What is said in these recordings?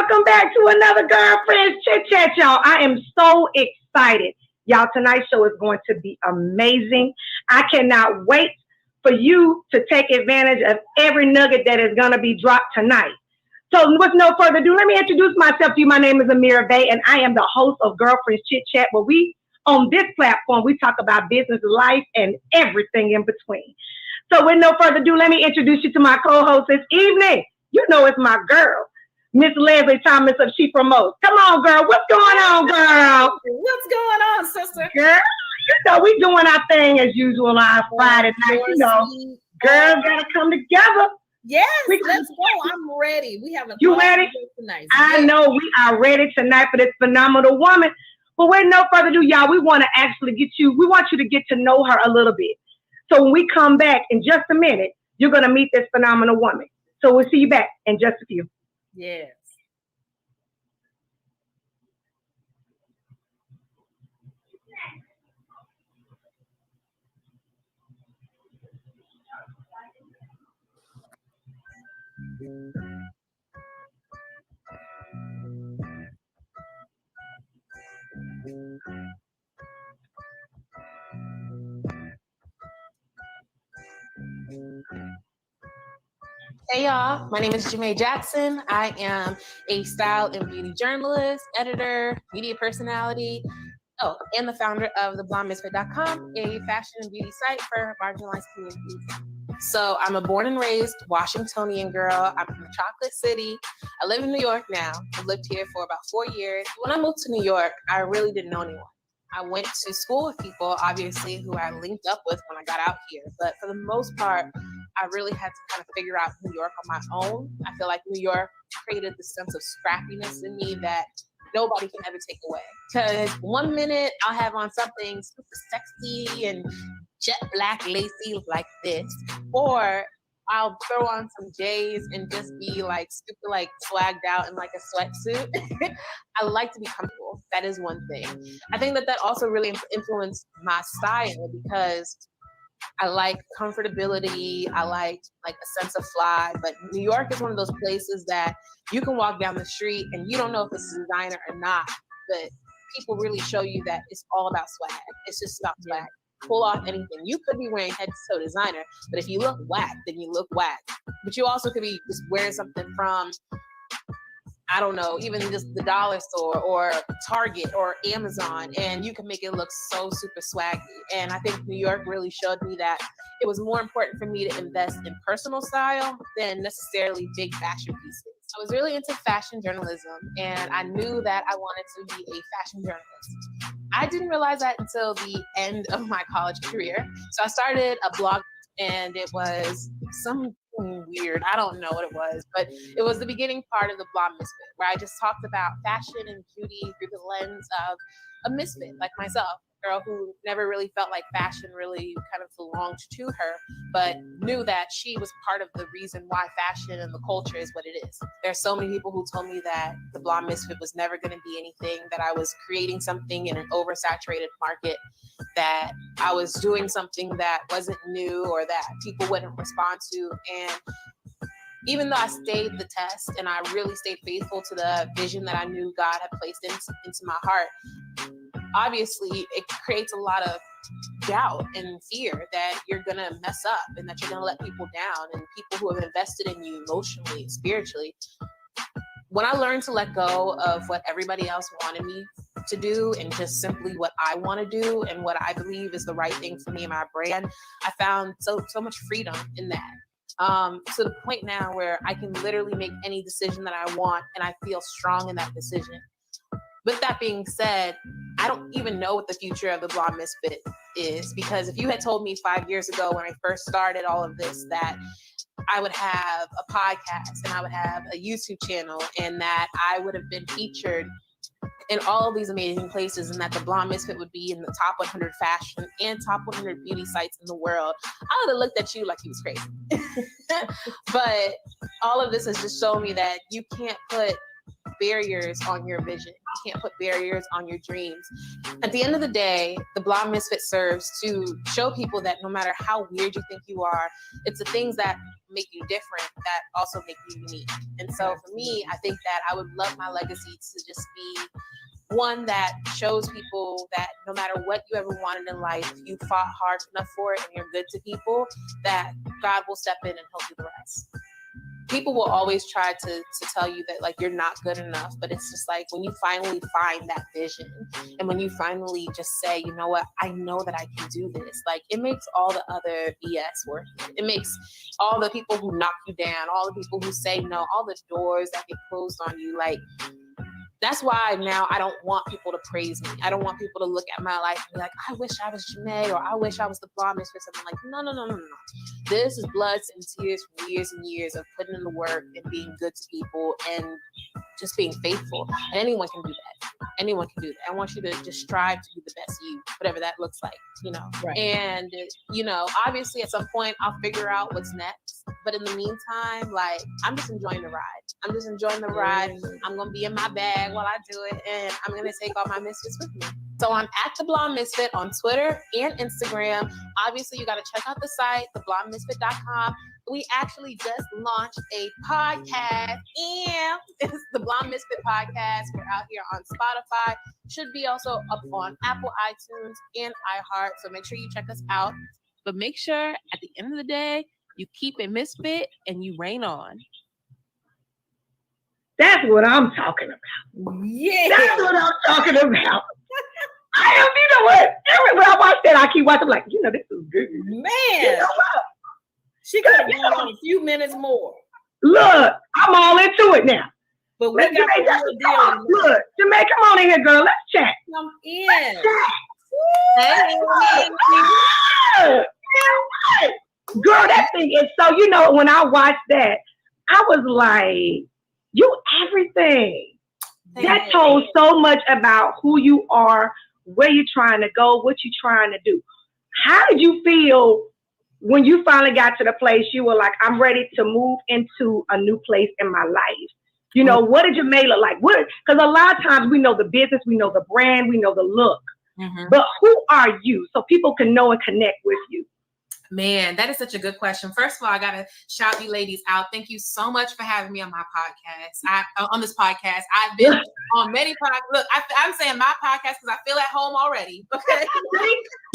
welcome back to another Girlfriends Chit Chat, y'all. I am so excited. Y'all, tonight's show is going to be amazing. I cannot wait for you to take advantage of every nugget that is going to be dropped tonight. So with no further ado, let me introduce myself to you. My name is Amira Bay, and I am the host of Girlfriends Chit Chat, where on this platform, we talk about business, life, and everything in between. So with no further ado, let me introduce you to my co-host this evening. You know it's my girl, Miss Leslie Thomas of She Promotes. Come on, girl. What's going on, girl? What's going on, sister? Girl, we doing our thing as usual on our Friday night. Girls gotta come together. Yes, let's go. I'm ready. We have a You ready? Tonight. I know we are ready tonight for this phenomenal woman. But with no further ado, y'all, we want you to get to know her a little bit. So when we come back in just a minute, you're gonna meet this phenomenal woman. So we'll see you back in just a few. Yes. Hey y'all, my name is Jamae Jackson. I am a style and beauty journalist, editor, media personality, and the founder of theblondemisfit.com, a fashion and beauty site for marginalized communities. So I'm a born and raised Washingtonian girl. I'm from the Chocolate City. I live in New York now. I've lived here for about 4 years. When I moved to New York, I really didn't know anyone. I went to school with people, obviously, who I linked up with when I got out here. But for the most part, I really had to kind of figure out New York on my own. I feel like New York created this sense of scrappiness in me that nobody can ever take away. Because one minute I'll have on something super sexy and jet black lacy like this, or I'll throw on some J's and just be like super like swagged out in like a sweatsuit. I like to be comfortable. That is one thing. I think that also really influenced my style because I like comfortability. I like a sense of fly. But New York is one of those places that you can walk down the street and you don't know if it's a designer or not. But people really show you that it's all about swag. It's just about swag. Pull off anything. You could be wearing head to toe designer, but if you look whack, then you look whack. But you also could be just wearing something from, I don't know, even just the dollar store or Target or Amazon, and you can make it look so super swaggy. And I think New York really showed me that it was more important for me to invest in personal style than necessarily big fashion pieces. I was really into fashion journalism, and I knew that I wanted to be a fashion journalist. I didn't realize that until the end of my college career. So I started a blog, and it was some weird. I don't know what it was, but it was the beginning part of the Blonde Misfit, where I just talked about fashion and beauty through the lens of a misfit like myself, a girl who never really felt like fashion really kind of belonged to her, but knew that she was part of the reason why fashion and the culture is what it is. There are so many people who told me that the Blonde Misfit was never going to be anything, that I was creating something in an oversaturated market, that I was doing something that wasn't new or that people wouldn't respond to. And even though I stayed the test and I really stayed faithful to the vision that I knew God had placed into my heart, obviously it creates a lot of doubt and fear that you're going to mess up and that you're going to let people down and people who have invested in you emotionally and spiritually. When I learned to let go of what everybody else wanted me to do and just simply what I want to do and what I believe is the right thing for me and my brand, I found so much freedom in that. To the point now where I can literally make any decision that I want and I feel strong in that decision. With that being said, I don't even know what the future of the Blonde Misfit is, because if you had told me 5 years ago when I first started all of this that I would have a podcast and I would have a YouTube channel and that I would have been featured in all of these amazing places and that the Blonde Misfit would be in the top 100 fashion and top 100 beauty sites in the world, I would have looked at you like you was crazy. But all of this has just shown me that you can't put barriers on your vision. You can't put barriers on your dreams. At the end of the day, the Blonde Misfit serves to show people that no matter how weird you think you are, it's the things that make you different that also make you unique. And so for me, I think that I would love my legacy to just be one that shows people that no matter what you ever wanted in life, you fought hard enough for it and you're good to people, that God will step in and help you the rest. People will always try to tell you that like you're not good enough, but it's just like when you finally find that vision and when you finally just say, you know what, I know that I can do this, like it makes all the other BS worth it. It makes all the people who knock you down, all the people who say no, all the doors that get closed on you, like that's why now I don't want people to praise me. I don't want people to look at my life and be like, I wish I was Janae, or I wish I was the Blonde Misfit. I'm like, no. This is blood and tears from years and years of putting in the work and being good to people and just being faithful. And anyone can do that. Anyone can do that. I want you to just strive to be the best you, whatever that looks like, you know. Right. And, you know, obviously at some point I'll figure out what's next. But in the meantime, like, I'm just enjoying the ride. I'm just enjoying the ride. I'm going to be in my bag while I do it. And I'm going to take all my misfits with me. So I'm at The Blonde Misfit on Twitter and Instagram. Obviously, you got to check out the site, theblondemisfit.com. We actually just launched a podcast, and it's the Blonde Misfit Podcast. We're out here on Spotify. Should be also up on Apple iTunes and iHeart. So make sure you check us out. But make sure at the end of the day, you keep it misfit and you reign on. That's what I'm talking about. Yeah. That's what I'm talking about. You know what? When I watch that, I keep watching. I'm like, you know, this is good. Man. You know what? She could have gone on a few minutes more. Look, I'm all into it now. But we got the real deal. Look, Janae, come on in here, girl. Let's chat. Come in. Hey. Girl, that thing is so, you know, when I watched that, I was like, you everything. That told so much about who you are, where you're trying to go, what you're trying to do. How did you feel when you finally got to the place you were like, I'm ready to move into a new place in my life? You know, what did Janae look like? Because a lot of times we know the business, we know the brand, we know the look. Mm-hmm. But who are you? So people can know and connect with you. Man, that is such a good question. First of all, I got to shout you ladies out. Thank you so much for having me on my podcast. On this podcast, I've been on many podcasts. Look, I'm saying my podcast because I feel at home already. Okay.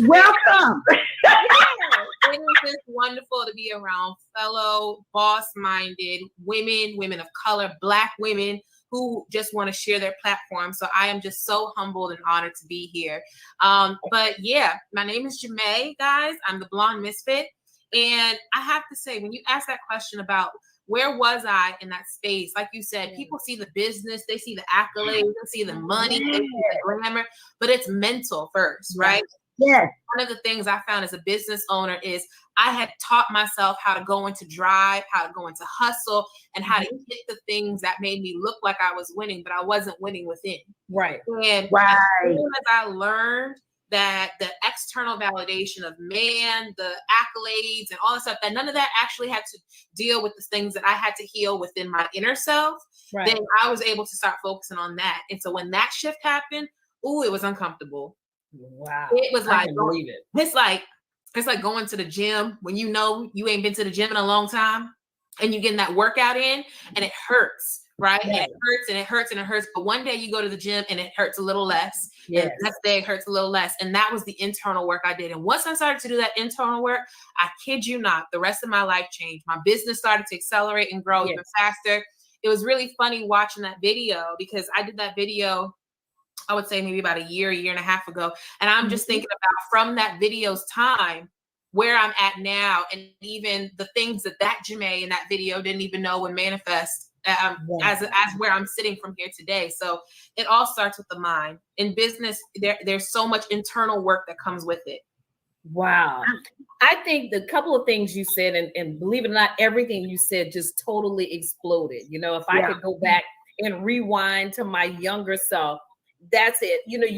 Welcome. It is just wonderful to be around fellow boss-minded women of color, Black women who just want to share their platform. So I am just so humbled and honored to be here. But yeah, my name is Janae, guys. I'm the Blonde Misfit. And I have to say, when you ask that question about where was I in that space, like you said, people see the business, they see the accolades, they see the money, they see the glamour, but it's mental first, right? Yes. One of the things I found as a business owner is I had taught myself how to go into drive, how to go into hustle, and how to hit the things that made me look like I was winning, but I wasn't winning within. Right. And as soon as I learned that the external validation of man, the accolades and all that stuff, that none of that actually had to deal with the things that I had to heal within my inner self, then I was able to start focusing on that. And so when that shift happened, it was uncomfortable. Wow. It was like, believe it. It's like going to the gym when you know you ain't been to the gym in a long time and you're getting that workout in and it hurts, right? And it hurts and it hurts and it hurts. But one day you go to the gym and it hurts a little less. Yes. And the next day it hurts a little less. And that was the internal work I did. And once I started to do that internal work, I kid you not, the rest of my life changed. My business started to accelerate and grow even faster. It was really funny watching that video because I did that video, I would say maybe about a year and a half ago. And I'm just thinking about from that video's time, where I'm at now, and even the things that Janae in that video didn't even know would manifest as where I'm sitting from here today. So it all starts with the mind. In business, there's so much internal work that comes with it. Wow. I think the couple of things you said, and believe it or not, everything you said just totally exploded. You know, if I could go back and rewind to my younger self, that's it. You know,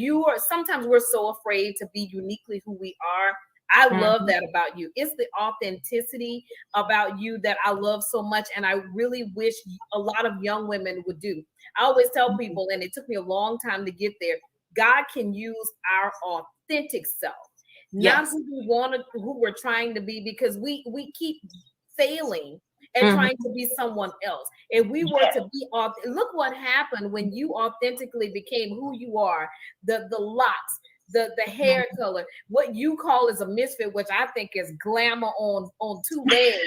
sometimes we're so afraid to be uniquely who we are. I love that about you. It's the authenticity about you that I love so much. And I really wish a lot of young women would do. I always tell people, and it took me a long time to get there, God can use our authentic self, not who we wanted, who we're trying to be, because we keep failing and trying to be someone else. If we were to be look what happened when you authentically became who you are, the locks, the hair color, what you call is a misfit, which I think is glamour on two legs.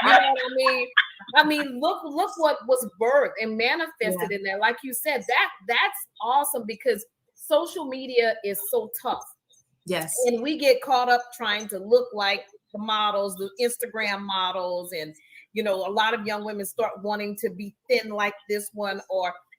You know what I mean? I mean, look what was birthed and manifested in there. Like you said, that's awesome, because social media is so tough. Yes. And we get caught up trying to look like the models, the Instagram models, and a lot of young women start wanting to be thin like this one,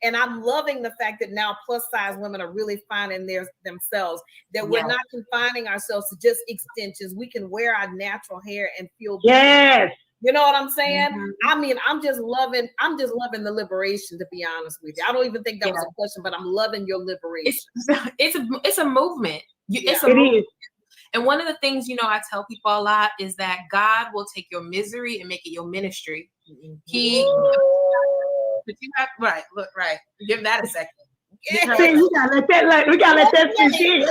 and I'm loving the fact that now plus size women are really finding themselves, that we're not confining ourselves to just extensions. We can wear our natural hair and feel good. Yes. You know what I'm saying? I mean, I'm just loving the liberation, to be honest with you. I don't even think that was a question, but I'm loving your liberation. It's a movement. It's a It movement. is. And one of the things, I tell people a lot is that God will take your misery and make it your ministry. But you have right. Give that a second. Yeah. See, we gotta let that sink in.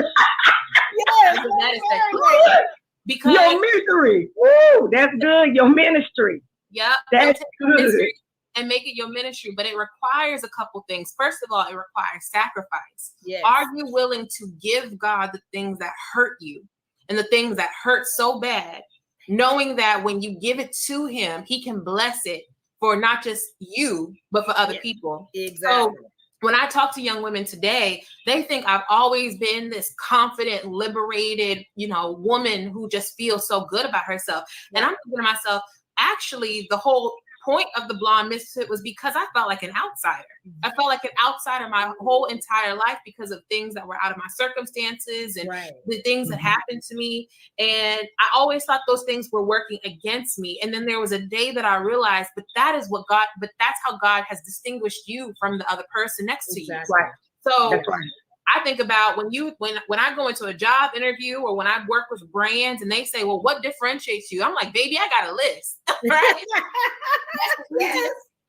Because your misery. Woo, that's good. Your ministry. Yep. That's good. And make it your ministry, but it requires a couple things. First of all, it requires sacrifice. Yes. Are you willing to give God the things that hurt you and the things that hurt so bad, knowing that when you give it to him, he can bless it for not just you, but for other people. Exactly. So when I talk to young women today, they think I've always been this confident, liberated, woman who just feels so good about herself. Right. And I'm thinking to myself, actually, the whole point of the Blonde Misfit was because I felt like an outsider. I felt like an outsider my whole entire life because of things that were out of my circumstances and the things that happened to me. And I always thought those things were working against me. And then there was a day that I realized, but that's how God has distinguished you from the other person next to you. Right. So that's right. I think about when I go into a job interview or when I work with brands and they say, well, what differentiates you? I'm like, baby, I got a list. Right?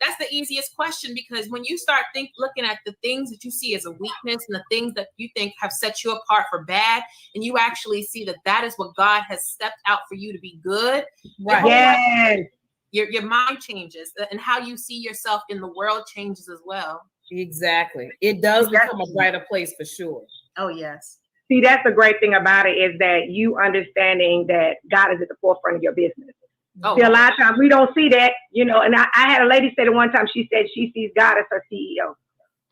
That's the easiest question, because when you start looking at the things that you see as a weakness and the things that you think have set you apart for bad, and you actually see that is what God has stepped out for you to be good. Right. Yes. Your mind changes, and how you see yourself in the world changes as well. Exactly. It does become a brighter place for sure. Oh, yes. See, that's the great thing about it, is that you understanding that God is at the forefront of your business. Oh, see, a lot of times we don't see that, and I had a lady say it one time, she said she sees God as her CEO.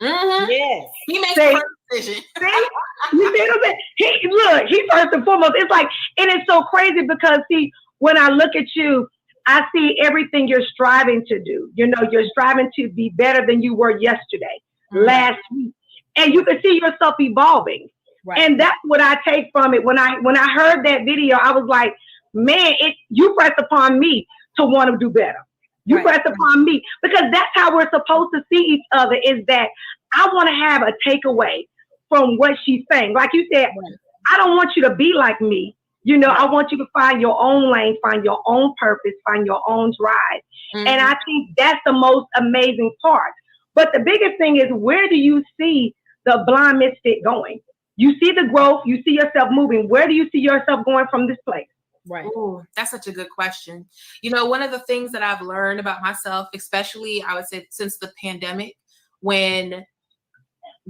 Mm-hmm. Yes. He makes the decision. See? You see what I'm saying? He first and foremost, it's like, it is so crazy because, see, when I look at you, I see everything you're striving to do. You're striving to be better than you were yesterday, last week. And you can see yourself evolving. Right. And that's what I take from it. When I heard that video, I was like, man, you pressed upon me to want to do better. You pressed upon me, because that's how we're supposed to see each other, is that I want to have a takeaway from what she's saying. Like you said, I don't want you to be like me. I want you to find your own lane, find your own purpose, find your own drive. Mm-hmm. And I think that's the most amazing part. But the biggest thing is, where do you see the Blonde Misfit going? You see the growth, you see yourself moving. Where do you see yourself going from this place? Right. Ooh, that's such a good question. One of the things that I've learned about myself, especially I would say since the pandemic, when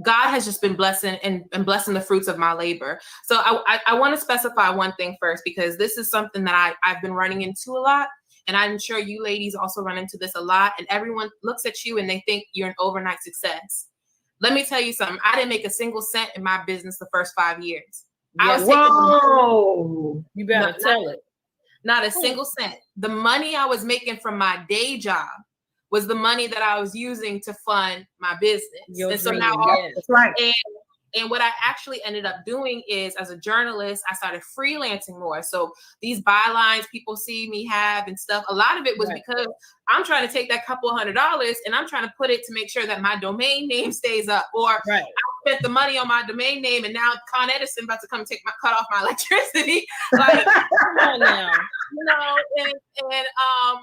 God has just been blessing and blessing the fruits of my labor. So I want to specify one thing first, because this is something that I've been running into a lot. And I'm sure you ladies also run into this a lot. And everyone looks at you and they think you're an overnight success. Let me tell you something. I didn't make a single cent in my business the first 5 years. Whoa. You better tell it. Not a single cent. The money I was making from my day job was the money that I was using to fund my business. Your and so dream, now, that's right. And what I actually ended up doing is, as a journalist, I started freelancing more. So these bylines people see me have and stuff, a lot of it was because I'm trying to take that couple $100 and I'm trying to put it to make sure that my domain name stays up. Or I spent the money on my domain name and now Con Edison about to come cut off my electricity. Like, come on now, you know, and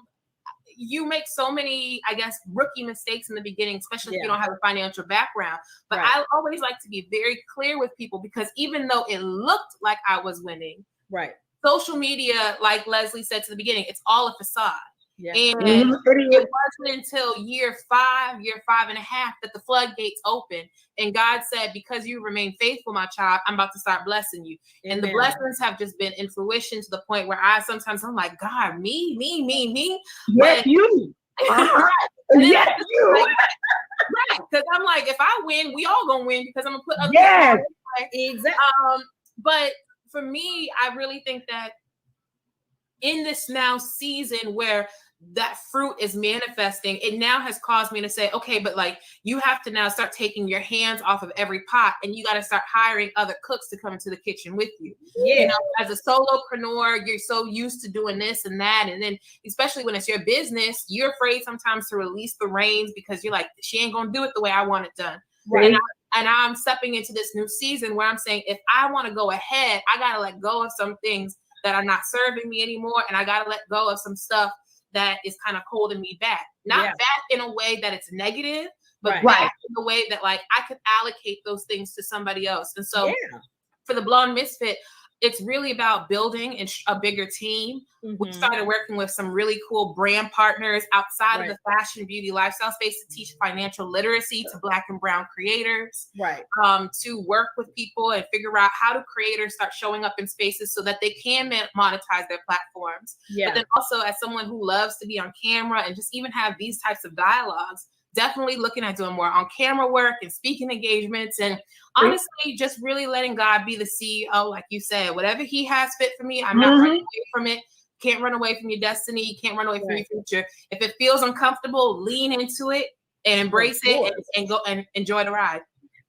you make so many, I guess, rookie mistakes in the beginning, especially if you don't have a financial background. But I always like to be very clear with people, because even though it looked like I was winning, social media, like Leslie said to the beginning, it's all a facade. And it wasn't until year 5 and a half that the floodgates opened. And God said, because you remain faithful, my child, I'm about to start blessing you. Amen. And the blessings have just been in fruition to the point where I'm like, God, me. Yes, but, you. Yes, you. Right. Because I'm like, if I win, we all gonna win, because I'm gonna put other people. Exactly. But for me, I really think that in this now season where that fruit is manifesting, it now has caused me to say, okay, but like, you have to now start taking your hands off of every pot, and you got to start hiring other cooks to come into the kitchen with you. You know, as a solopreneur, you're so used to doing this and that. And then especially when it's your business, you're afraid sometimes to release the reins, because you're like, she ain't going to do it the way I want it done. Right. And I'm stepping into this new season where I'm saying, if I want to go ahead, I got to let go of some things that are not serving me anymore. And I got to let go of some stuff that is kind of holding me back. Not back in a way that it's negative, but back in the way that like I could allocate those things to somebody else. And so for the Blonde Misfit, it's really about building a bigger team. We started working with some really cool brand partners outside of the fashion, beauty, lifestyle space to teach financial literacy to Black and Brown creators. To work with people and figure out how do creators start showing up in spaces so that they can monetize their platforms. But then also, as someone who loves to be on camera and just even have these types of dialogues, definitely looking at doing more on camera work and speaking engagements, and honestly, just really letting God be the CEO. Like you said, whatever he has fit for me, I'm not running away from it. Can't run away from your destiny. You can't run away from your future. If it feels uncomfortable, lean into it and embrace it and go and enjoy the ride.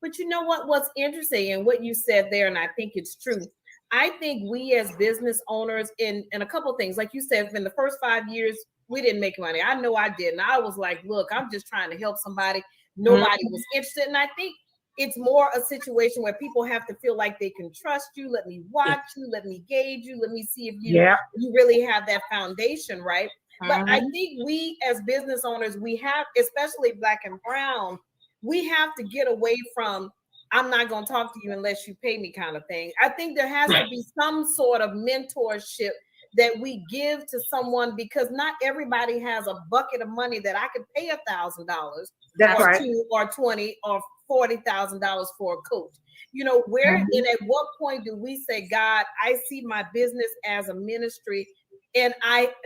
But you know what's interesting and what you said there, and I think it's true. I think we as business owners in a couple of things, like you said, in the first 5 years, we didn't make money. I know I didn't. I was like, look, I'm just trying to help somebody. Nobody was interested. And I think it's more a situation where people have to feel like they can trust you. Let me watch you. Let me gauge you. Let me see if you really have that foundation, right? But I think we as business owners, we have, especially Black and Brown, we have to get away from, I'm not going to talk to you unless you pay me kind of thing. I think there has to be some sort of mentorship that we give to someone, because not everybody has a bucket of money that I could pay $1,000 or $2 or $20 or $40,000 for a coach. You know, where and at what point do we say, God, I see my business as a ministry, and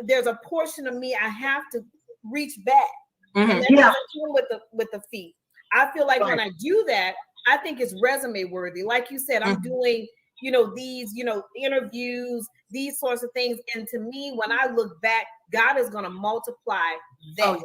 there's a portion of me I have to reach back. And that's with the feet. I feel like when I do that, I think it's resume worthy. Like you said, I'm doing, these, interviews, these sorts of things. And to me, when I look back, God is going to multiply that.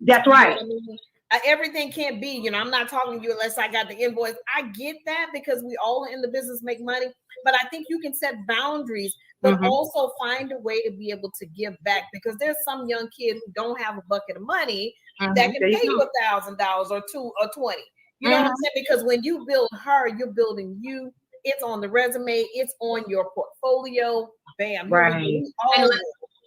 That's right. You know what I mean? Everything can't be, I'm not talking to you unless I got the invoice. I get that, because we all in the business make money, but I think you can set boundaries, but also find a way to be able to give back, because there's some young kid who don't have a bucket of money that can pay you $1,000 or $2 or $20. You know what I'm saying? Because when you build her, you're building you. It's on the resume. It's on your portfolio. Bam. Right.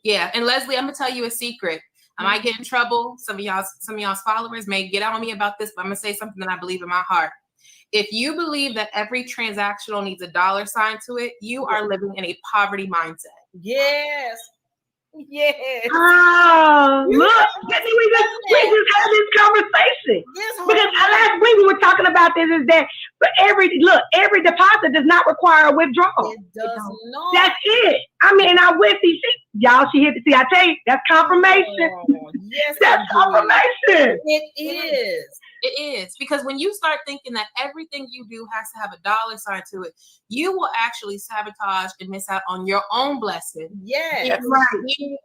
And Leslie, I'm gonna tell you a secret. I might get in trouble. Some of y'all's followers may get on me about this, but I'm gonna say something that I believe in my heart. If you believe that every transactional needs a dollar sign to it, you are living in a poverty mindset. Yes. Yes. Oh, look, we just had this conversation. Because last week we were talking about this, is that every deposit does not require a withdrawal. It does not. That's it. I mean, I went y'all, she hit I tell you, that's confirmation. Yes, that's confirmation. It is. It is, because when you start thinking that everything you do has to have a dollar sign to it, you will actually sabotage and miss out on your own blessing. Yes, that's right.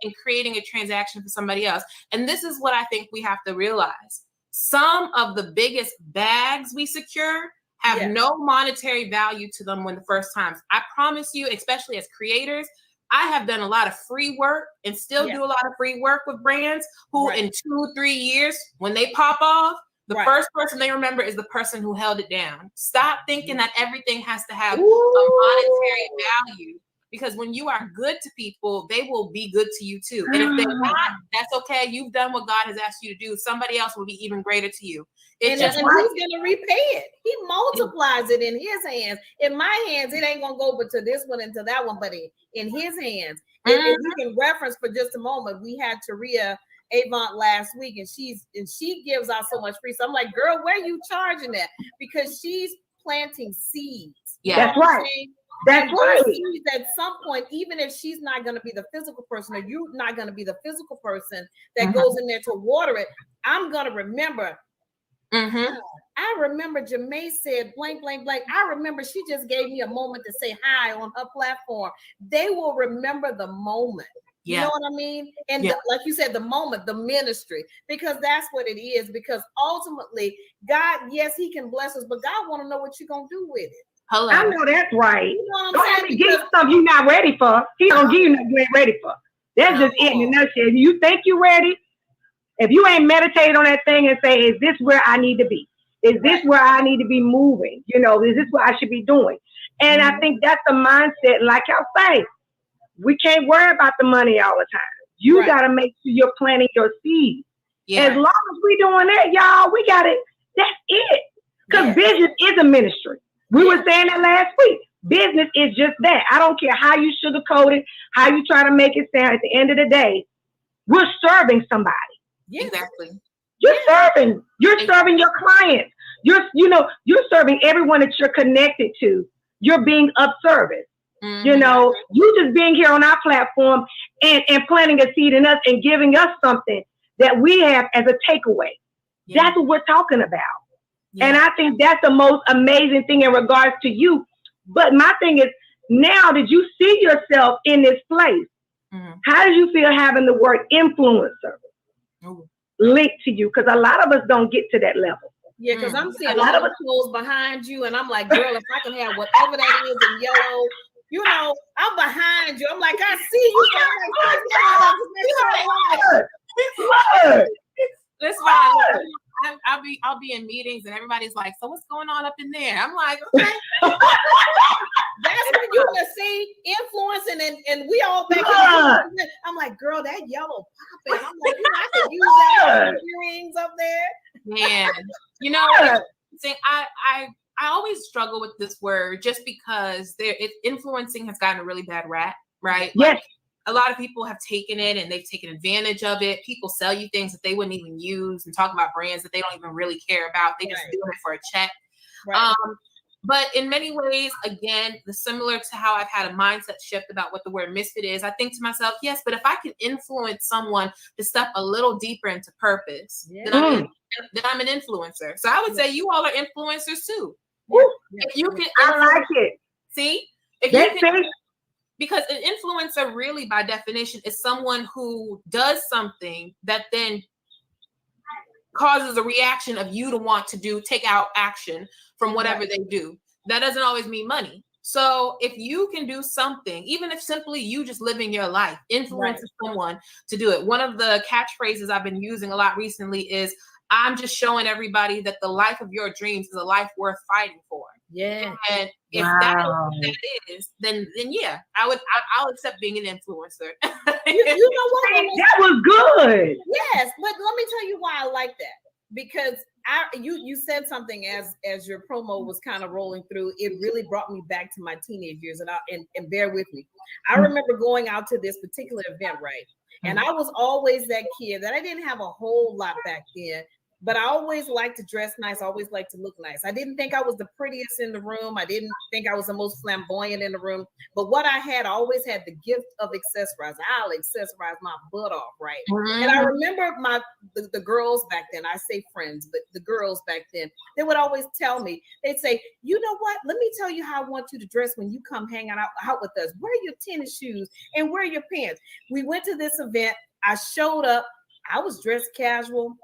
And creating a transaction for somebody else. And this is what I think we have to realize. Some of the biggest bags we secure have no monetary value to them when the first times. I promise you, especially as creators, I have done a lot of free work and still do a lot of free work with brands who in 2-3 years, when they pop off, the first person they remember is the person who held it down. Stop thinking that everything has to have a monetary value, because when you are good to people, they will be good to you too. And if they're not, that's okay. You've done what God has asked you to do. Somebody else will be even greater to you. And who's going to repay it? He multiplies it in his hands. In my hands, it ain't going to go but to this one and to that one, but in his hands. If we can reference for just a moment, we had Taria Avant last week, and she gives out so much free. So I'm like, girl, where are you charging that? Because she's planting seeds. Yeah, that's right. That's right. At some point, even if she's not going to be the physical person, or you're not going to be the physical person that goes in there to water it, I'm going to remember. I remember Jamae said blank, blank, blank. I remember she just gave me a moment to say hi on her platform. They will remember the moment. You know what I mean? And like you said, the moment, the ministry, because that's what it is. Because ultimately, God, yes, He can bless us, but God want to know what you're going to do with it. Hello. I know that's right. You know don't have to give you stuff you're not ready for. He don't give you nothing you ain't ready for. That's just it in a nutshell. You think you're ready? If you ain't meditate on that thing and say, is this where I need to be? Is this where I need to be moving? You know, is this what I should be doing? And I think that's the mindset. Like y'all say, we can't worry about the money all the time. You got to make sure you're planting your seeds. As long as we doing that, y'all, we got it. That's it. Because business is a ministry. We were saying that last week. Business is just that. I don't care how you sugarcoat it, how you try to make it sound. At the end of the day, we're serving somebody. Exactly. You're serving. You're serving your clients. You're serving everyone that you're connected to. You're being of service. You know, you just being here on our platform and planting a seed in us and giving us something that we have as a takeaway. That's what we're talking about. And I think that's the most amazing thing in regards to you. But my thing is, now that you see yourself in this place, how do you feel having the word influencer linked to you? Because a lot of us don't get to that level. Yeah, because I'm seeing a lot of clothes behind you, and I'm like, girl, if I can have whatever that is in yellow, you know, I'm behind you. I'm like, I see you. That's fine. I'll be in meetings and everybody's like, so what's going on up in there? I'm like, okay. That's when you're gonna see influencing and we all think I'm like, girl, that yellow popping. I'm like, I could use that earrings up there. Man, you know, I always struggle with this word just because influencing has gotten a really bad rap, right? Yes. Like, a lot of people have taken it and they've taken advantage of it. People sell you things that they wouldn't even use and talk about brands that they don't even really care about. They just do it for a check. Right. But in many ways, again, similar to how I've had a mindset shift about what the word misfit is, I think to myself, yes, but if I can influence someone to step a little deeper into purpose, then I'm an influencer. So I would say you all are influencers too. If you can, I like it. See? If you can, because an influencer really by definition is someone who does something that then causes a reaction of you to want to take out action from whatever they do. That doesn't always mean money. So if you can do something, even if simply you just living your life, influences someone to do it. One of the catchphrases I've been using a lot recently is, I'm just showing everybody that the life of your dreams is a life worth fighting for. Yeah. And if that is, then yeah, I'll accept being an influencer. You know what? That was good. Yes, but let me tell you why I like that. Because you said something as your promo was kind of rolling through. It really brought me back to my teenage years, and bear with me. I remember going out to this particular event, right? And I was always that kid that I didn't have a whole lot back then. But I always liked to dress nice. I always liked to look nice. I didn't think I was the prettiest in the room. I didn't think I was the most flamboyant in the room. But what I always had the gift of accessorize. I'll accessorize my butt off, right? And I remember the girls back then, I say friends, but the girls back then, they would always tell me, they'd say, you know what? Let me tell you how I want you to dress when you come hang out with us. Wear your tennis shoes and wear your pants. We went to this event. I showed up. I was dressed casual.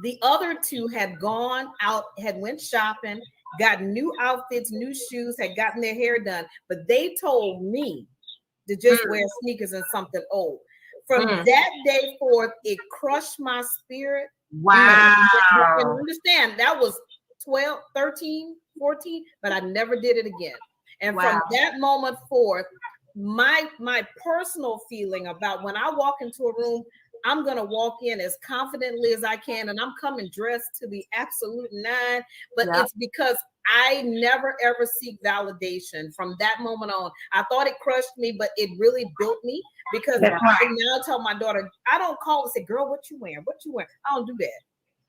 The other two had gone out, had went shopping, got new outfits, new shoes, had gotten their hair done, but they told me to just wear sneakers and something old. From that day forth, it crushed my spirit. Wow. And understand, that was 12, 13, 14, but I never did it again. And from that moment forth, my personal feeling about when I walk into a room, I'm going to walk in as confidently as I can, and I'm coming dressed to the absolute nine, but it's because I never ever seek validation from that moment on. I thought it crushed me, but it really built me, because I now tell my daughter, I don't call and say, girl, what you wearing? What you wearing? I don't do that.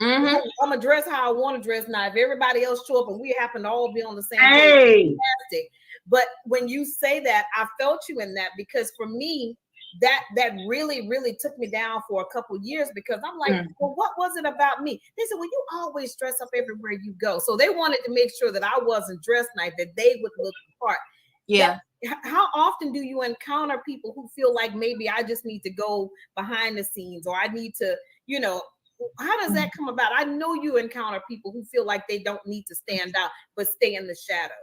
I'm gonna dress how I want to dress. Now, if everybody else show up and we happen to all be on the same page, fantastic. But when you say that, I felt you in that, because for me, that really, really took me down for a couple of years, because I'm like, well, what was it about me? They said, well, you always dress up everywhere you go. So they wanted to make sure that I wasn't dressed nice, that they would look the part. Yeah. How often do you encounter people who feel like maybe I just need to go behind the scenes, or I need to, you know, how does that come about? I know you encounter people who feel like they don't need to stand out, but stay in the shadow.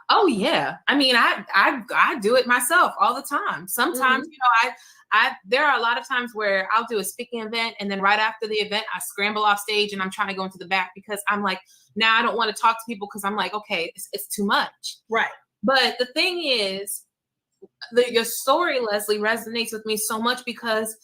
Oh yeah. I mean, I do it myself all the time. Sometimes, you know, I there are a lot of times where I'll do a speaking event, and then right after the event, I scramble off stage and I'm trying to go into the back, because I'm like, now I don't want to talk to people, because I'm like, okay, it's too much. Right. But the thing is, your story, Leslie, resonates with me so much, because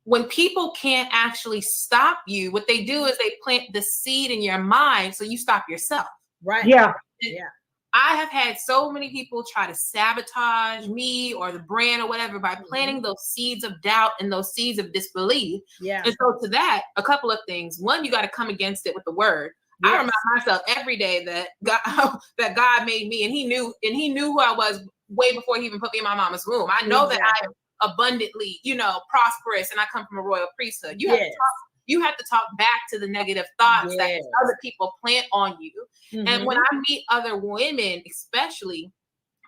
when people can't actually stop you, what they do is they plant the seed in your mind, so you stop yourself. Right. Yeah. Yeah. I have had so many people try to sabotage me or the brand or whatever by planting those seeds of doubt and those seeds of disbelief. Yeah. And so to that, a couple of things. One, you got to come against it with the word. Yes. I remind myself every day that God made me, and he knew who I was way before he even put me in my mama's womb. I know that I am abundantly, you know, prosperous, and I come from a royal priesthood. You have to talk back to the negative thoughts that other people plant on you. And when I meet other women, especially,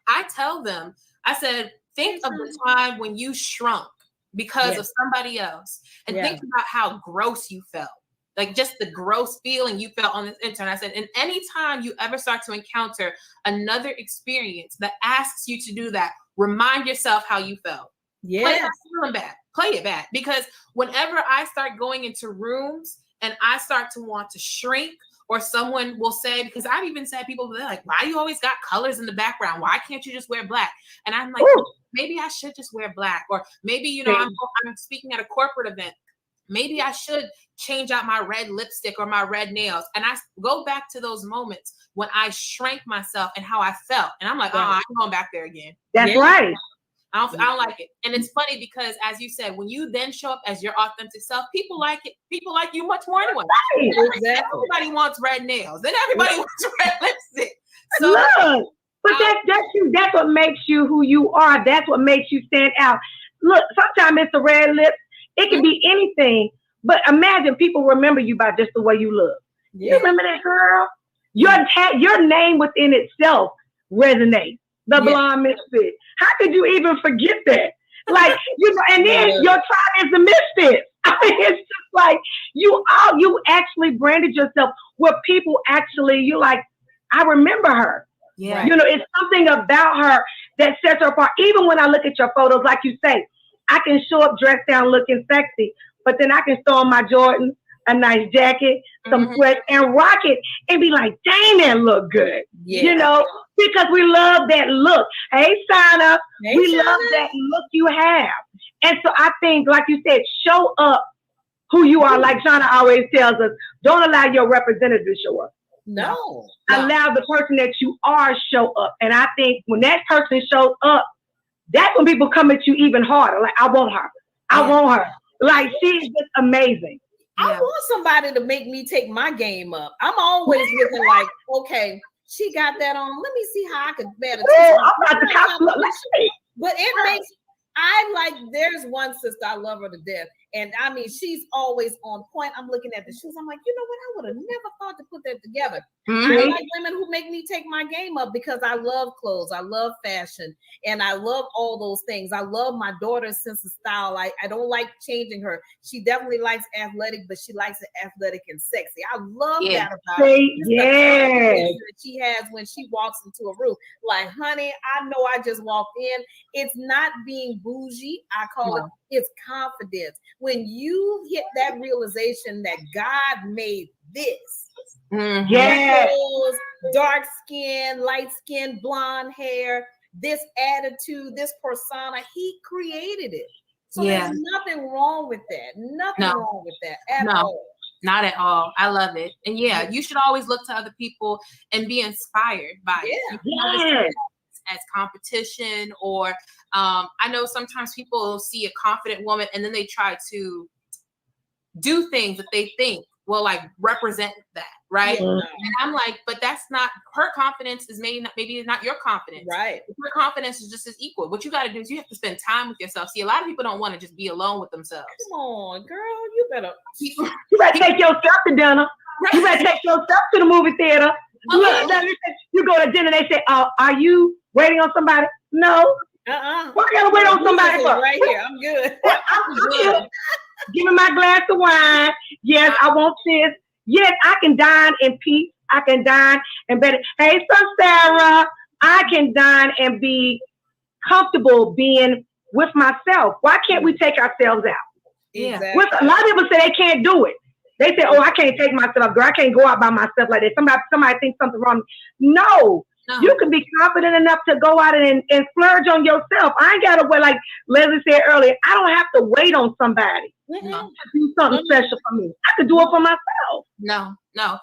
I tell them, I said, think of the time when you shrunk because of somebody else, and think about how gross you felt. Like just the gross feeling you felt on this internet. I said, and anytime you ever start to encounter another experience that asks you to do that, remind yourself how you felt. Yeah. Play it back. Because whenever I start going into rooms and I start to want to shrink, or someone will say, because I've even said, people, they're like, why you always got colors in the background? Why can't you just wear black? And I'm like, maybe I should just wear black. Or maybe, you know, I'm speaking at a corporate event. Maybe I should change out my red lipstick or my red nails. And I go back to those moments when I shrank myself and how I felt. And I'm like, I'm going back there again. That's right. I don't like it. And it's funny because, as you said, when you then show up as your authentic self, people like it. People like you much more anyway. Right. Exactly. Everybody wants red nails. Then everybody wants red lipstick. So look, but that's you. That's what makes you who you are. That's what makes you stand out. Look, sometimes it's the red lips. It can be anything. But imagine people remember you by just the way you look. You remember that girl? Your name within itself resonates. The blonde misfit. How could you even forget that? Like, you know, and then your tribe is the misfit. I mean, it's just like you actually branded yourself where people actually, you like, I remember her. Yeah. You know, it's something about her that sets her apart. Even when I look at your photos, like you say, I can show up dressed down looking sexy, but then I can throw on my Jordans, a nice jacket, some sweats, and rock it and be like, dang, that look good. Yeah. You know, because we love that look. Hey, Shana, we love that look you have. And so I think, like you said, show up who you are. Like Shana always tells us, don't allow your representative to show up. No. Allow the person that you are show up. And I think when that person shows up, that's when people come at you even harder. Like, I want her. I want her. Like, she's just amazing. I want somebody to make me take my game up. I'm always looking like, okay, she got that on. Let me see how I could better. I'm about to but it makes, I there's one sister, I love her to death. And I mean, she's always on point. I'm looking at the shoes. I'm like, you know what? I would have never thought to put that together. I like women who make me take my game up because I love clothes. I love fashion. And I love all those things. I love my daughter's sense of style. I don't like changing her. She definitely likes athletic, but she likes it athletic and sexy. I love that about her. That she has when she walks into a room. Like, honey, I know I just walked in. It's not being bougie. I call it, it's confidence. When you hit that realization that God made this, dark skin, light skin, blonde hair, this attitude, this persona, he created it. So there's nothing wrong with that. Nothing wrong with that at all. Not at all. I love it. And you should always look to other people and be inspired by it. As competition, or I know sometimes people see a confident woman and then they try to do things that they think will like represent that, right? And I'm like, but that's not, her confidence is maybe not your confidence, right? Her confidence is just as equal. What you got to do is you have to spend time with yourself. See, a lot of people don't want to just be alone with themselves. Come on, girl, you better take yourself to dinner. You better take yourself to the movie theater. You go to dinner, they say, are you waiting on somebody? No. What can I wait on somebody for? Right here, I'm good. I'm good. Give me my glass of wine. Yes, I want this. Yes, I can dine in peace. I can dine and better. Hey, so Sarah, I can dine and be comfortable being with myself. Why can't we take ourselves out? Exactly. A lot of people say they can't do it. They say, I can't take myself, girl. I can't go out by myself like that. Somebody thinks something wrong. No. You can be confident enough to go out and splurge on yourself. I ain't got to wait, like Leslie said earlier, I don't have to wait on somebody to do something special for me. I could do it for myself. No.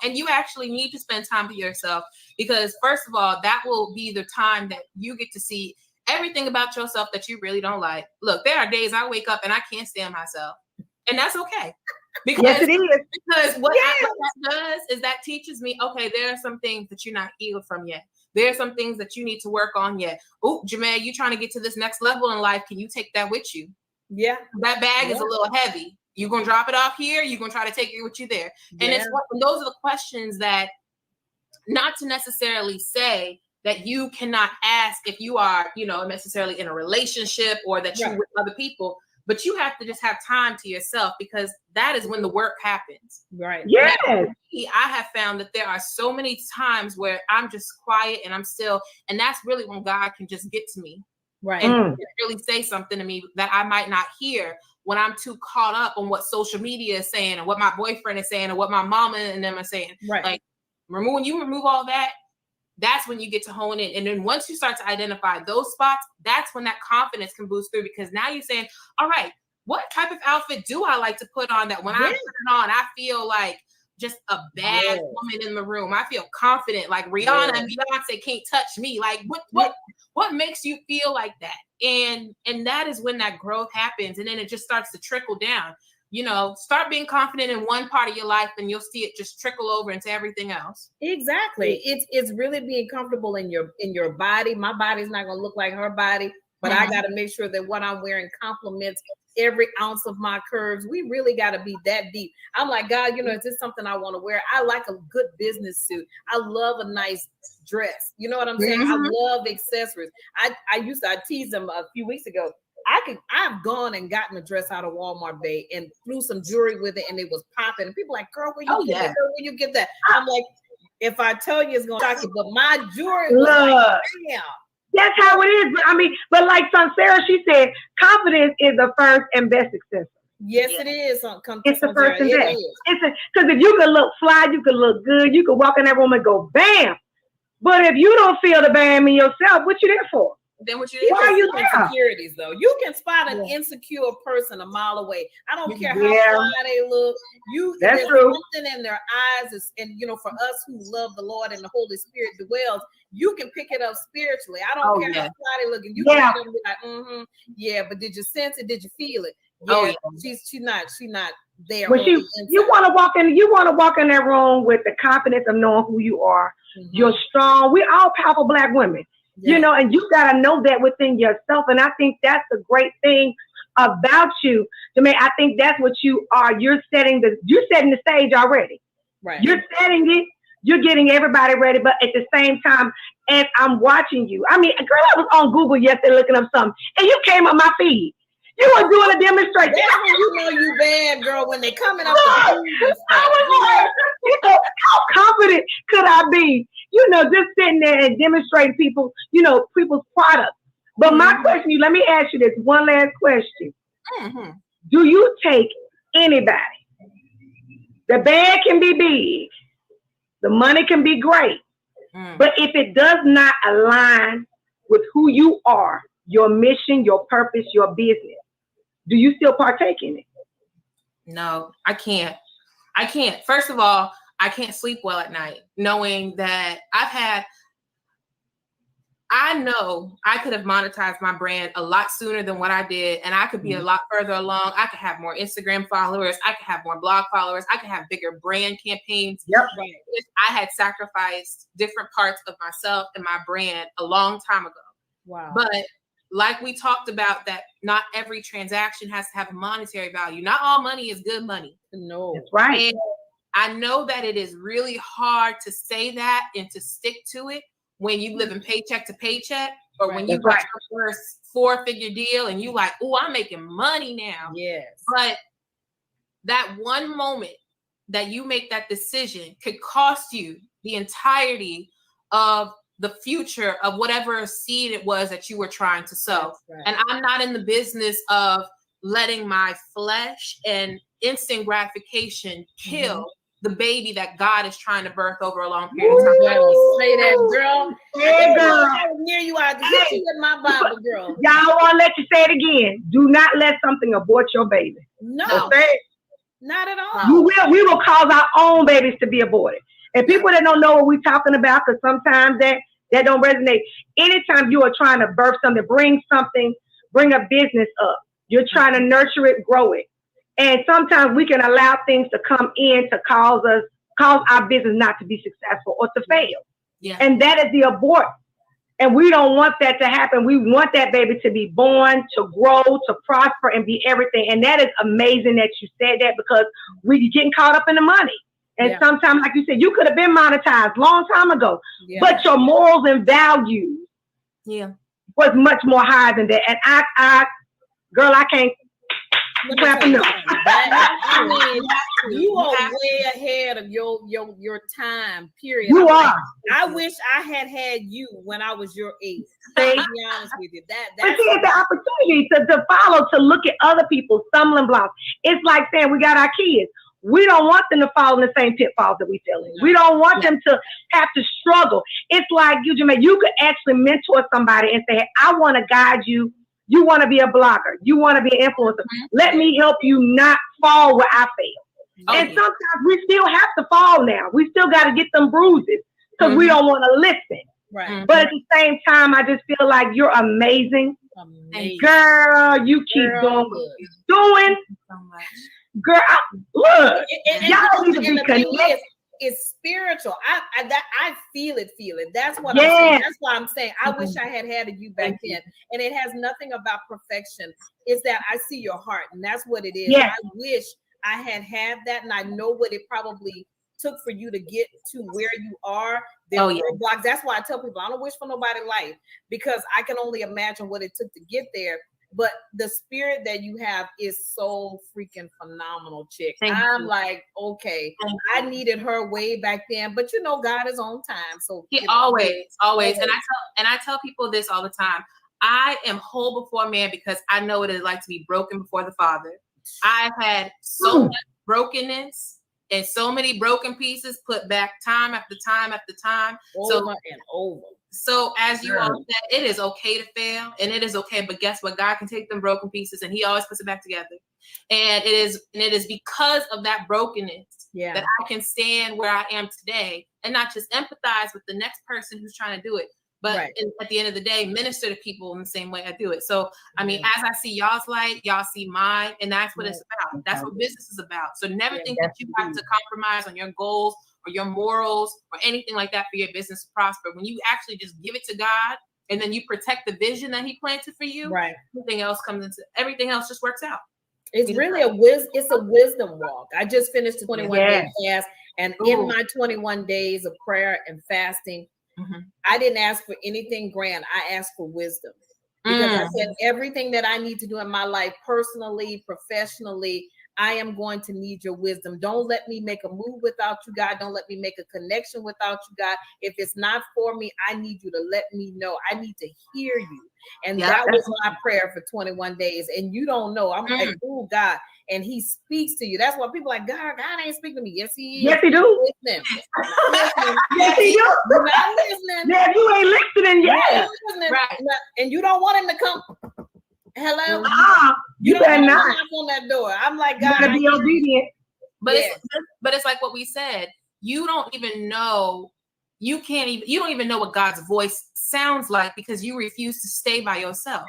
And you actually need to spend time with yourself because, first of all, that will be the time that you get to see everything about yourself that you really don't like. Look, there are days I wake up and I can't stand myself. And that's okay. Because, yes, it is. Because what that does is that teaches me, okay, there are some things that you're not healed from yet. There are some things that you need to work on yet. Oh, Jamae, you trying to get to this next level in life. Can you take that with you? Yeah. That bag is a little heavy. You're going to drop it off here. You're going to try to take it with you there. And those are the questions that, not to necessarily say that you cannot ask if you are, necessarily in a relationship or that you're with other people. But you have to just have time to yourself because that is when the work happens. Right. Yes. I have found that there are so many times where I'm just quiet and I'm still, and that's really when God can just get to me. Right. And really say something to me that I might not hear when I'm too caught up on what social media is saying and what my boyfriend is saying and what my mama and them are saying. Right. Like, when you remove all that, that's when you get to hone in. And then once you start to identify those spots, that's when that confidence can boost through because now you're saying, all right, what type of outfit do I like to put on that when I put it on, I feel like just a bad woman in the room. I feel confident, like Rihanna and Beyonce can't touch me. Like what makes you feel like that? And that is when that growth happens. And then it just starts to trickle down. Start being confident in one part of your life and you'll see it just trickle over into everything else. Exactly. It's really being comfortable in your body. My body's not going to look like her body, but I got to make sure that what I'm wearing complements every ounce of my curves. We really got to be that deep. I'm like, God, is this something I want to wear? I like a good business suit. I love a nice dress. You know what I'm saying? I love accessories. I teased them a few weeks ago. I've gone and gotten a dress out of Walmart Bay and threw some jewelry with it and it was popping. And people like, girl, where you get that? Girl, where you get that? I'm like, if I tell you, it's going to shock you. But my jewelry was like, damn. That's how it is. But like Sarah, she said, confidence is the first and best accessory. Yes, it is. It's the first and best. Because if you can look fly, you can look good, you can walk in that room and go, bam. But if you don't feel the bam in yourself, what you there for? Then what you Why are you there? Insecurities though. You can spot an insecure person a mile away. I don't care how fly they look. There's something in their eyes, and for us who love the Lord and the Holy Spirit dwells, you can pick it up spiritually. I don't care how fly they look, and you can be like, but did you sense it? Did you feel it? Yeah, she's not there. When you want to walk in that room with the confidence of knowing who you are. You're strong. We're all powerful Black women. you know, and you got to know that within yourself. And I think that's the great thing about you. To me, I think that's what you are. You're setting the stage already. Right. You're setting it. You're getting everybody ready. But at the same time, as I'm watching you, I mean, girl, I was on Google yesterday looking up something, and you came up my feed. You were doing a demonstration. That's when you know you bad, girl, when they coming up the food. I was like, you know, how confident could I be? You know, just sitting there and demonstrating people, you know, people's products. But my question, let me ask you this one last question. Mm-hmm. Do you take anybody? The bag can be big. The money can be great. But if it does not align with who you are, your mission, your purpose, your business, do you still partake in it? No, I can't. First of all, I can't sleep well at night knowing that I know I could have monetized my brand a lot sooner than what I did, and I could be a lot further along. I could have more Instagram followers. I could have more blog followers. I could have bigger brand campaigns. Yep. If I had sacrificed different parts of myself and my brand a long time ago. Wow. But like we talked about, that not every transaction has to have a monetary value. Not all money is good money. No. That's right. And I know that it is really hard to say that and to stick to it when you live in paycheck to paycheck, or when you got your first 4-figure deal and you like, oh, I'm making money now. Yes. But that one moment that you make that decision could cost you the entirety of the future of whatever seed it was that you were trying to sow. Right. And I'm not in the business of letting my flesh and instant gratification kill the baby that God is trying to birth over a long period of time. Say that, girl. Hey, girl. I was near you. I hit you with my Bible, girl. Y'all want to let you say it again. Do not let something abort your baby. No, not at all. We will cause our own babies to be aborted. And people that don't know what we're talking about, because sometimes that don't resonate. Anytime you are trying to birth something, bring a business up. You're trying to nurture it, grow it. And sometimes we can allow things to come in to cause our business not to be successful or to fail. Yeah. And that is the abort. And we don't want that to happen. We want that baby to be born, to grow, to prosper, and be everything. And that is amazing that you said that, because we getting caught up in the money. And sometimes, like you said, you could have been monetized long time ago, but your morals and values was much more higher than that. And I can't. Wrapping up. I mean, you are way ahead of your time period. You are. I wish I had you when I was your age. To be honest with you, that's the opportunity to follow, to look at other people's stumbling blocks. It's like saying we got our kids. We don't want them to fall in the same pitfalls that we fell in. We don't want them to have to struggle. It's like you, Jermaine, you could actually mentor somebody and say, hey, I want to guide you. You want to be a blogger. You want to be an influencer. Let me help you not fall where I fail. And sometimes we still have to fall now. We still got to get them bruises because we don't want to listen. Right. But at the same time, I just feel like you're amazing. Girl, you keep doing what you're doing. So much. Girl, look, y'all need to be connected. It's spiritual. I feel it. That's what I'm saying. That's why I'm saying I wish I had you back then. And it has nothing about perfection. It's that I see your heart, and that's what it is. I wish I had that, and I know what it probably took for you to get to where you are. There were blocks. That's why I tell people I don't wish for nobody life, because I can only imagine what it took to get there. But the spirit that you have is so freaking phenomenal, chick. I'm like, okay, I needed her way back then, but you know, God is on time. So he always. And I tell people this all the time. I am whole before man because I know what it is like to be broken before the Father. I've had so much brokenness and so many broken pieces put back time after time after time. Over and over. So as you all said, it is okay to fail, and it is okay. But guess what? God can take them broken pieces, and He always puts it back together. And it is because of that brokenness that I can stand where I am today, and not just empathize with the next person who's trying to do it, but at the end of the day, minister to people in the same way I do it. So I mean, as I see y'all's light, y'all see mine, and that's what it's about. That's what business is about. So never think that you have to compromise on your goals or your morals or anything like that for your business to prosper. When you actually just give it to God and then you protect the vision that he planted for you, right. Everything else just works out. It's really it's a wisdom walk. I just finished the 21 day fast, and in my 21 days of prayer and fasting, I didn't ask for anything grand. I asked for wisdom. Because I said everything that I need to do in my life, personally, professionally, I am going to need your wisdom. Don't let me make a move without you, God. Don't let me make a connection without you, God. If it's not for me, I need you to let me know. I need to hear you. And that was my prayer for 21 days. And you don't know. I'm like, oh, God. And he speaks to you. That's why people are like, God ain't speaking to me. Yes, he is. Yes, he do. Listen. Yes, he do. You're not listening. Yeah, you ain't listening yet. Right. And you don't want him to come. Hello? You better not knock on that door. I'm like, God, you better be obedient. But it's like what we said. You don't even know. You don't even know what God's voice sounds like because you refuse to stay by yourself.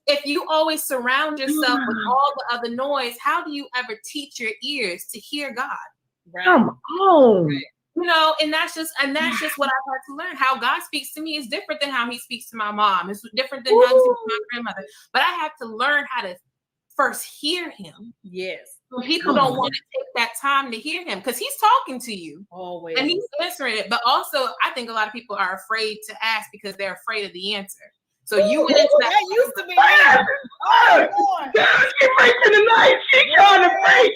If you always surround yourself with all the other noise, how do you ever teach your ears to hear God? Right. Come on. Right. And that's just what I've had to learn. How God speaks to me is different than how he speaks to my mom. It's different than how he speaks to my grandmother. But I have to learn how to first hear him. Yes. People don't want to take that time to hear him because he's talking to you. Always. And he's answering it. But also, I think a lot of people are afraid to ask because they're afraid of the answer. So you went into that. That used to be me. Oh, Lord. She preaching tonight. She trying to preach.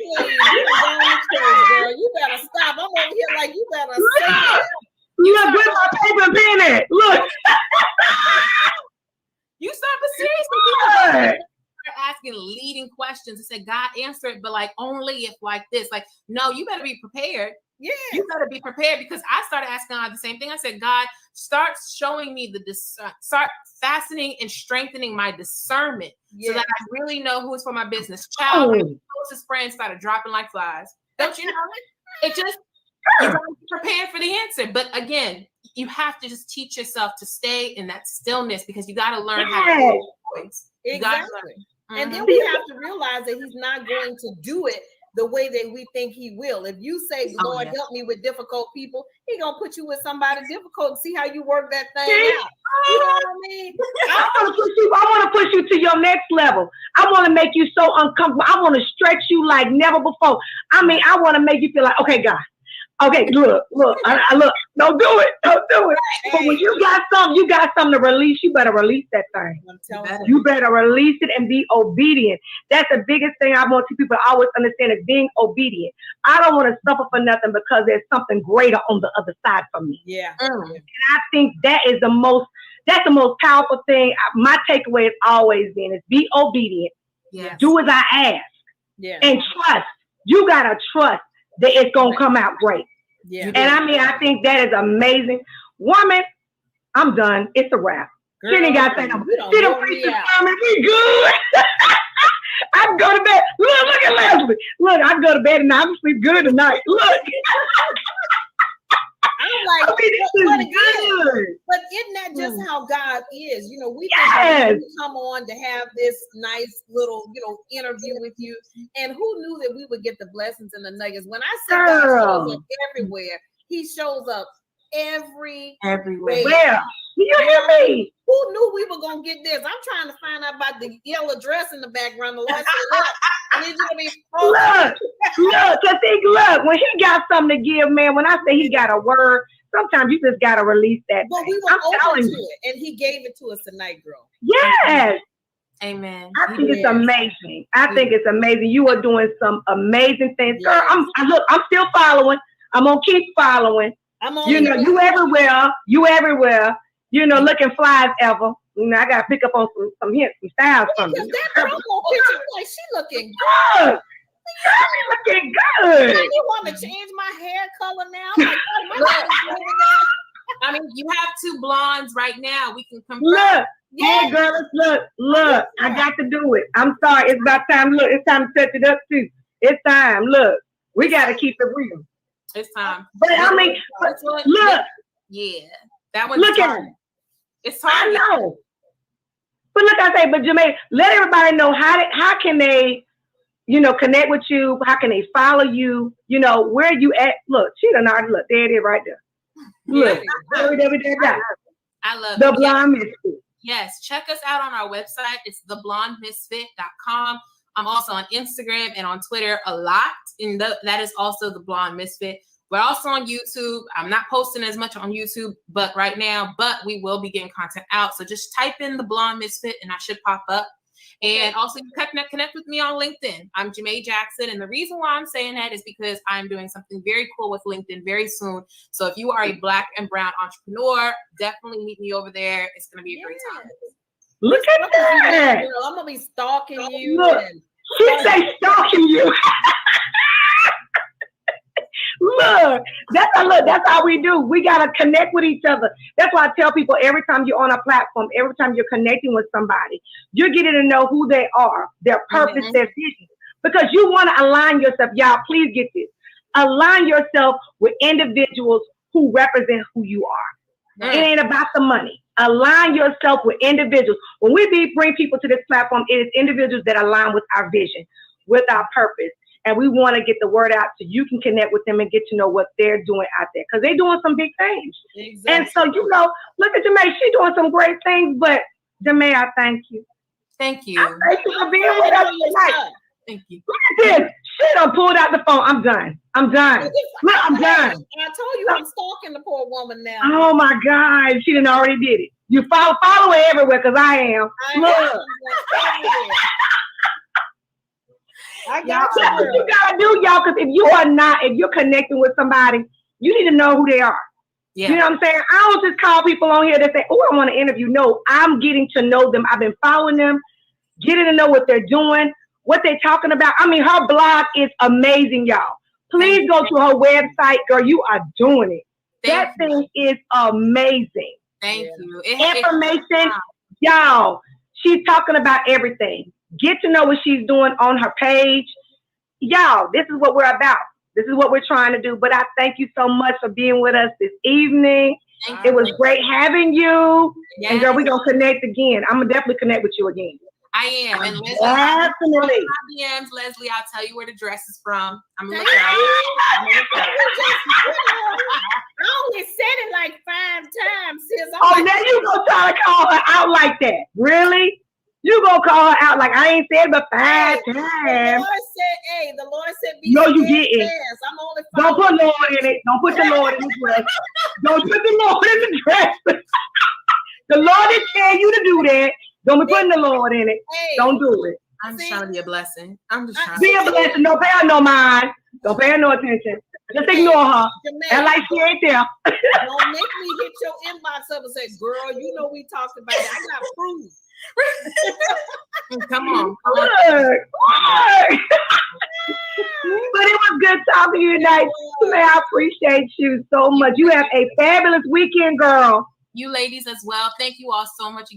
Girl, you better stop. I'm over here like you better stop. Look, where's my paper and pen at? Look. You start, but seriously, asking leading questions and say, God, answer it, but like only if like this. Like, no, you better be prepared. Yeah. You better be prepared because I started asking God the same thing. I said, God, start showing me start fastening and strengthening my discernment so that I really know who is for my business. Child, my closest friends started dropping like flies. Don't you know it? It just, you gotta be prepared for the answer. But again, you have to just teach yourself to stay in that stillness because you got to learn how to hear your voice. Exactly. And then we have to realize that he's not going to do it the way that we think he will. If you say, Lord, help me with difficult people, he's going to put you with somebody difficult and see how you work that thing out. You know what I mean? I want to push you to your next level. I want to make you so uncomfortable. I want to stretch you like never before. I mean, I want to make you feel like, okay, God. Okay, look. Don't do it. But when you got something to release, you better release that thing. You better release it and be obedient. That's the biggest thing I want people to always understand is being obedient. I don't want to suffer for nothing because there's something greater on the other side for me. Yeah. And I think that's the most powerful thing. My takeaway has always been is be obedient. Yes. Do as I ask. Yeah. And trust. You gotta trust that it's gonna come out great. Yeah. And I mean, I think that is amazing. Woman, I'm done. It's a wrap. She ain't got to say no. She done preached the sermon. We good. I can go to bed. Look at Leslie. Look, I can go to bed and I can sleep good tonight. Look. I'm like, but isn't that just how God is? You know, we think we come on to have this nice little, interview with you. And who knew that we would get the blessings and the nuggets? When I say God shows up everywhere, he shows up everywhere. Where? You hear me? Who knew we were gonna get this? I'm trying to find out about the yellow dress in the background. The Lord said, look, I need you to be look, when he got something to give, man, when I say he got a word, sometimes you just gotta release that. But we were open to it, and he gave it to us tonight, girl. Yes. Amen. I think it's amazing. I think it's amazing. You are doing some amazing things. Yes. Girl, I'm still following. I'm gonna keep following. You everywhere. Looking fly as ever. I gotta pick up on some hints, some styles from you. That promo picture, like she looking good. She looking good. You want to change my hair color now? Like, I mean, you have two blondes right now. We can confirm. Look, hey girls, look. I got to do it. I'm sorry. It's about time. Look, it's time to touch it up too. It's time. Look, we got to keep it real. It's time. But I mean, look. Yeah, that one's look hard. at it. It's hard. I know. But look, but Jermaine, let everybody know how can they, connect with you? How can they follow you? Where you at? Look, she done already look. There it is right there. Look. I love The it. Blonde Misfit. Yes, check us out on our website. It's theblondemisfit.com. I'm also on Instagram and on Twitter a lot, and that is also the Blonde Misfit. We're also on YouTube. I'm not posting as much on YouTube, but right now, we will be getting content out. So just type in the Blonde Misfit, and I should pop up. And also you connect with me on LinkedIn. I'm Jamae Jackson. And the reason why I'm saying that is because I'm doing something very cool with LinkedIn very soon. So if you are a Black and brown entrepreneur, definitely meet me over there. It's going to be a great time. Look at that. Girl, I'm going to be stalking you. Look, she say stalking you. Look, that's how we do. We got to connect with each other. That's why I tell people every time you're on a platform, every time you're connecting with somebody, you're getting to know who they are, their purpose, their vision. Because you want to align yourself. Y'all, please get this. Align yourself with individuals who represent who you are. It ain't about the money. Align yourself with individuals. When we bring people to this platform, it is individuals that align with our vision, with our purpose. And we want to get the word out so you can connect with them and get to know what they're doing out there. Because they're doing some big things. Exactly. And so, look at Jamae. She's doing some great things. But, Jamae, I thank you. Thank you. I thank you for being with us tonight. Thank you. Look at this. She done pulled out the phone. I'm done. Look, I'm done. I told you I'm stalking the poor woman now. Oh, my God. She done already did it. You follow her everywhere because I am. Look. I got what you gotta do, y'all, because if you're connecting with somebody, you need to know who they are. Yeah. You know what I'm saying? I don't just call people on here that say, oh, I want to interview. No, I'm getting to know them. I've been following them, getting to know what they're doing, what they're talking about. I mean, her blog is amazing, y'all. Please go to her website, girl. You are doing it. That thing is amazing. Thank you. Information, y'all. She's talking about everything. Get to know what she's doing on her page. Y'all, this is what we're about. This is what we're trying to do. But I thank you so much for being with us this evening. It was great having you. Yes. And girl, we're going to connect again. I'm going to definitely connect with you again. I am. And Leslie, definitely. DMs, Leslie, I'll tell you where the dress is from. I'm going to look it up. I only said it like 5 times. Now you going to try to call her out like that. Really? You gonna call her out like I ain't said but 5 times. The Lord said, no, you didn't. I'm only don't put Lord in it. Don't put the Lord in the dress. Don't put the Lord in the dress. The Lord didn't tell you to do that. Don't be putting the Lord in it. Don't do it. I'm just trying to be a blessing. I'm just trying to be a blessing. Don't pay her no mind. Don't pay her no attention. Just ignore her. And like she ain't there. Don't make me hit your inbox up and say, girl, you know we talked about it. I got proof. Come on. Look. But it was good talking to you tonight. Man, I appreciate you so much. You have a fabulous weekend, girl. You ladies as well. Thank you all so much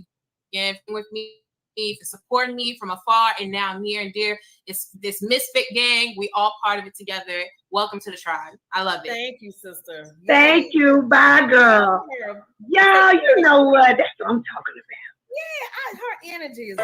again with me, for supporting me from afar and now near and dear. It's this Misfit gang. We all part of it together. Welcome to the tribe. I love it. Thank you, sister. Thank you. Bye, girl. Y'all, you know what? That's what I'm talking about. Yeah, her energy is